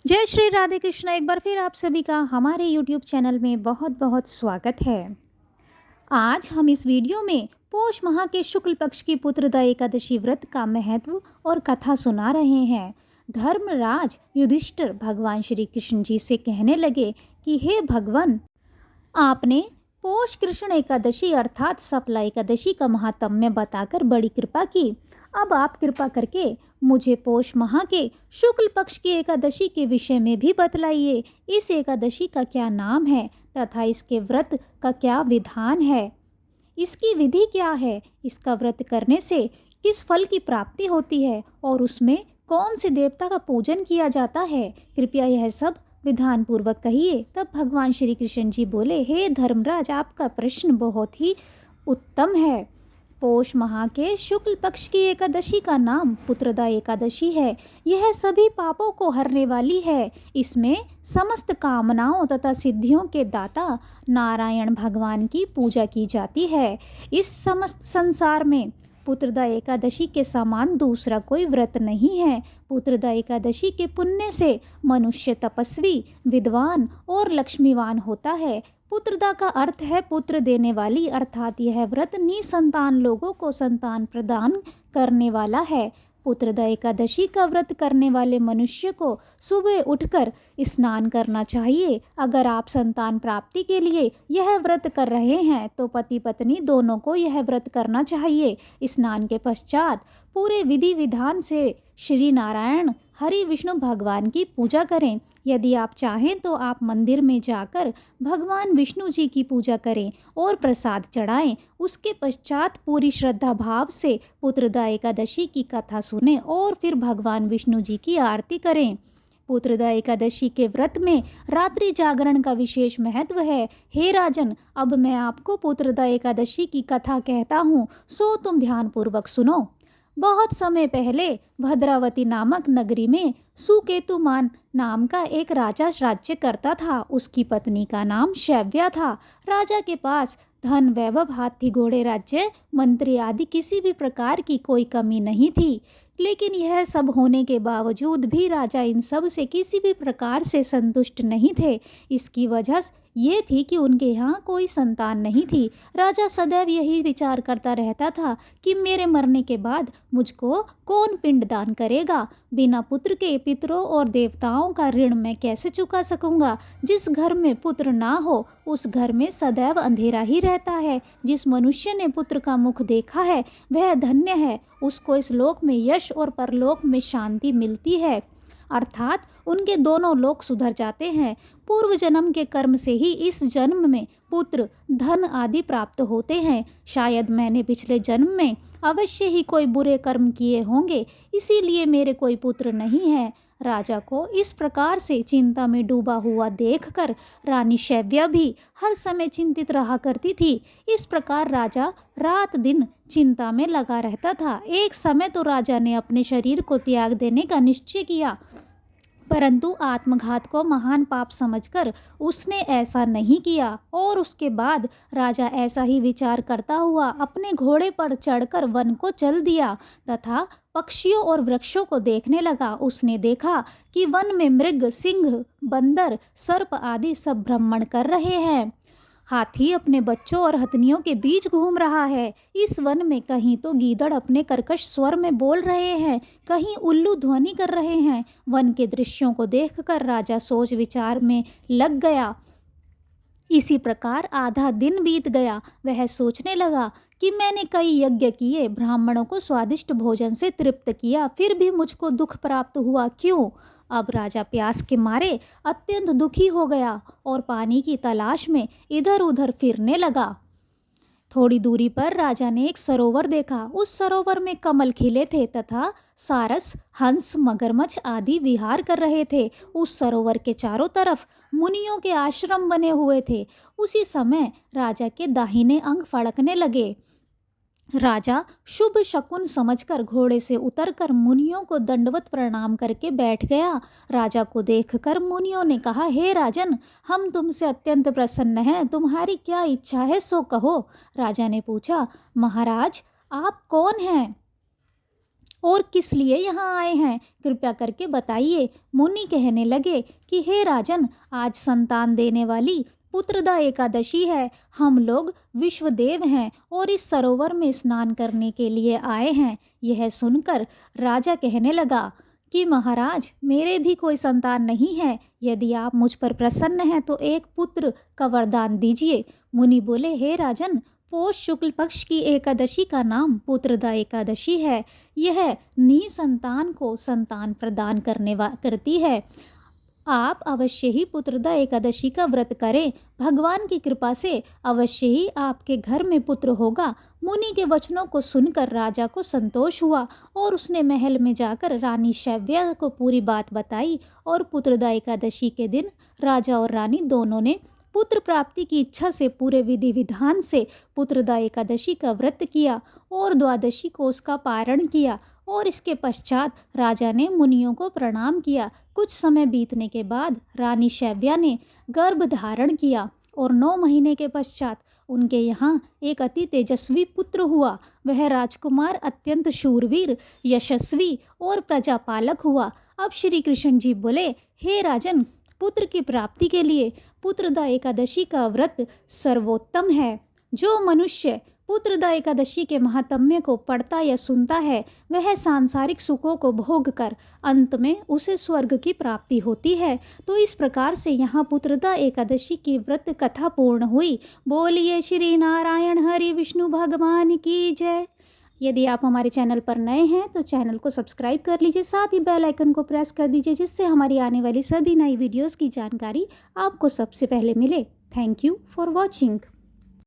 जय श्री राधे कृष्ण। एक बार फिर आप सभी का हमारे YouTube चैनल में बहुत बहुत स्वागत है। आज हम इस वीडियो में पौष माह के शुक्ल पक्ष की पुत्रदा एकादशी व्रत का महत्व और कथा सुना रहे हैं। धर्मराज युधिष्ठिर भगवान श्री कृष्ण जी से कहने लगे कि हे भगवान, आपने पौष कृष्ण एकादशी अर्थात सफला एकादशी का महात्म्य बताकर बड़ी कृपा की। अब आप कृपा करके मुझे पौष माह के शुक्ल पक्ष की एकादशी के विषय में भी बतलाइए। इस एकादशी का क्या नाम है तथा इसके व्रत का क्या विधान है, इसकी विधि क्या है, इसका व्रत करने से किस फल की प्राप्ति होती है और उसमें कौन से देवता का पूजन किया जाता है। कृपया यह सब विधान पूर्वक कहिए। तब भगवान श्री कृष्ण जी बोले, हे धर्मराज, आपका प्रश्न बहुत ही उत्तम है। पौष माह के शुक्ल पक्ष की एकादशी का नाम पुत्रदा एकादशी है। यह सभी पापों को हरने वाली है। इसमें समस्त कामनाओं तथा सिद्धियों के दाता नारायण भगवान की पूजा की जाती है। इस समस्त संसार में पुत्रदा एकादशी के समान दूसरा कोई व्रत नहीं है। पुत्रदा एकादशी के पुण्य से मनुष्य तपस्वी, विद्वान और लक्ष्मीवान होता है। पुत्रदा का अर्थ है पुत्र देने वाली, अर्थात यह व्रत निसंतान लोगों को संतान प्रदान करने वाला है। पुत्रदा एकादशी का व्रत करने वाले मनुष्य को सुबह उठकर स्नान करना चाहिए। अगर आप संतान प्राप्ति के लिए यह व्रत कर रहे हैं तो पति पत्नी दोनों को यह व्रत करना चाहिए। स्नान के पश्चात पूरे विधि विधान से श्री नारायण हरि विष्णु भगवान की पूजा करें। यदि आप चाहें तो आप मंदिर में जाकर भगवान विष्णु जी की पूजा करें और प्रसाद चढ़ाएं। उसके पश्चात पूरी श्रद्धा भाव से पुत्रदा एकादशी की कथा सुने और फिर भगवान विष्णु जी की आरती करें। पुत्रदा एकादशी के व्रत में रात्रि जागरण का विशेष महत्व है। हे राजन, अब मैं आपको पुत्रदा एकादशी की कथा कहता हूँ, सो तुम ध्यानपूर्वक सुनो। बहुत समय पहले भद्रावती नामक नगरी में सुकेतुमान नाम का एक राजा राज्य करता था। उसकी पत्नी का नाम शैव्या था। राजा के पास धन, वैभव, हाथी, घोड़े, राज्य, मंत्री आदि किसी भी प्रकार की कोई कमी नहीं थी। लेकिन यह सब होने के बावजूद भी राजा इन सब से किसी भी प्रकार से संतुष्ट नहीं थे। इसकी वजह ये थी कि उनके यहाँ कोई संतान नहीं थी। राजा सदैव यही विचार करता रहता था कि मेरे मरने के बाद मुझको कौन पिंडदान करेगा। बिना पुत्र के पितरों और देवताओं का ऋण मैं कैसे चुका सकूंगा। जिस घर में पुत्र ना हो उस घर में सदैव अंधेरा ही रहता है। जिस मनुष्य ने पुत्र का मुख देखा है वह धन्य है। उसको इस लोक में यश और परलोक में शांति मिलती है, अर्थात उनके दोनों लोक सुधर जाते हैं। पूर्व जन्म के कर्म से ही इस जन्म में पुत्र, धन आदि प्राप्त होते हैं। शायद मैंने पिछले जन्म में अवश्य ही कोई बुरे कर्म किए होंगे, इसीलिए मेरे कोई पुत्र नहीं है। राजा को इस प्रकार से चिंता में डूबा हुआ देखकर रानी शैव्या भी हर समय चिंतित रहा करती थी। इस प्रकार राजा रात दिन चिंता में लगा रहता था। एक समय तो राजा ने अपने शरीर को त्याग देने का निश्चय किया, परंतु आत्मघात को महान पाप समझकर उसने ऐसा नहीं किया और उसके बाद राजा ऐसा ही विचार करता हुआ अपने घोड़े पर चढ़कर वन को चल दिया तथा पक्षियों और वृक्षों को देखने लगा। उसने देखा कि वन में मृग, सिंह, बंदर, सर्प आदि सब भ्रमण कर रहे हैं। हाथी अपने बच्चों और हथनियों के बीच घूम रहा है। इस वन में कहीं तो गीदड़ अपने कर्कश स्वर में बोल रहे हैं, कहीं उल्लू ध्वनि कर रहे हैं। वन के दृश्यों को देखकर राजा सोच विचार में लग गया। इसी प्रकार आधा दिन बीत गया। वह सोचने लगा कि मैंने कई यज्ञ किए, ब्राह्मणों को स्वादिष्ट भोजन से तृप्त किया, फिर भी मुझको दुख प्राप्त हुआ, क्यों? अब राजा प्यास के मारे अत्यंत दुखी हो गया और पानी की तलाश में इधर उधर फिरने लगा। थोड़ी दूरी पर राजा ने एक सरोवर देखा। उस सरोवर में कमल खिले थे तथा सारस, हंस, मगरमच्छ आदि विहार कर रहे थे। उस सरोवर के चारों तरफ मुनियों के आश्रम बने हुए थे। उसी समय राजा के दाहिने अंग फड़कने लगे। राजा शुभ शकुन समझकर घोड़े से उतरकर मुनियों को दंडवत प्रणाम करके बैठ गया। राजा को देखकर मुनियों ने कहा, हे राजन, हम तुमसे अत्यंत प्रसन्न हैं, तुम्हारी क्या इच्छा है सो कहो। राजा ने पूछा, महाराज आप कौन हैं? और किस लिए यहाँ आए हैं, कृपया करके बताइए। मुनि कहने लगे कि हे राजन, आज संतान देने वाली पुत्रदा एकादशी है। हम लोग विश्वदेव हैं और इस सरोवर में स्नान करने के लिए आए हैं। यह सुनकर राजा कहने लगा कि महाराज, मेरे भी कोई संतान नहीं है। यदि आप मुझ पर प्रसन्न हैं तो एक पुत्र का वरदान दीजिए। मुनि बोले, हे राजन, पौष शुक्ल पक्ष की एकादशी का नाम पुत्रदा एकादशी है। यह निसंतान को संतान प्रदान करती है। आप अवश्य ही पुत्रदा एकादशी का व्रत करें। भगवान की कृपा से अवश्य ही आपके घर में पुत्र होगा। मुनि के वचनों को सुनकर राजा को संतोष हुआ और उसने महल में जाकर रानी शैव्या को पूरी बात बताई। और पुत्रदा एकादशी के दिन राजा और रानी दोनों ने पुत्र प्राप्ति की इच्छा से पूरे विधि विधान से पुत्रदा एकादशी का व्रत किया और द्वादशी को उसका पारण किया। और इसके पश्चात राजा ने मुनियों को प्रणाम किया। कुछ समय बीतने के बाद रानी शैव्या ने गर्भ धारण किया और 9 महीने के पश्चात उनके यहाँ एक अति तेजस्वी पुत्र हुआ। वह राजकुमार अत्यंत शूरवीर, यशस्वी और प्रजापालक हुआ। अब श्री कृष्ण जी बोले, हे राजन, पुत्र की प्राप्ति के लिए पुत्रदा एकादशी का व्रत सर्वोत्तम है। जो मनुष्य पुत्रदा एकादशी के महात्म्य को पढ़ता या सुनता है, वह सांसारिक सुखों को भोग कर अंत में उसे स्वर्ग की प्राप्ति होती है। तो इस प्रकार से यहाँ पुत्रदा एकादशी की व्रत कथा पूर्ण हुई। बोलिए श्री नारायण हरि विष्णु भगवान की जय। यदि आप हमारे चैनल पर नए हैं तो चैनल को सब्सक्राइब कर लीजिए, साथ ही बेल आइकन को प्रेस कर दीजिए, जिससे हमारी आने वाली सभी नई वीडियोस की जानकारी आपको सबसे पहले मिले। Thank you for watching.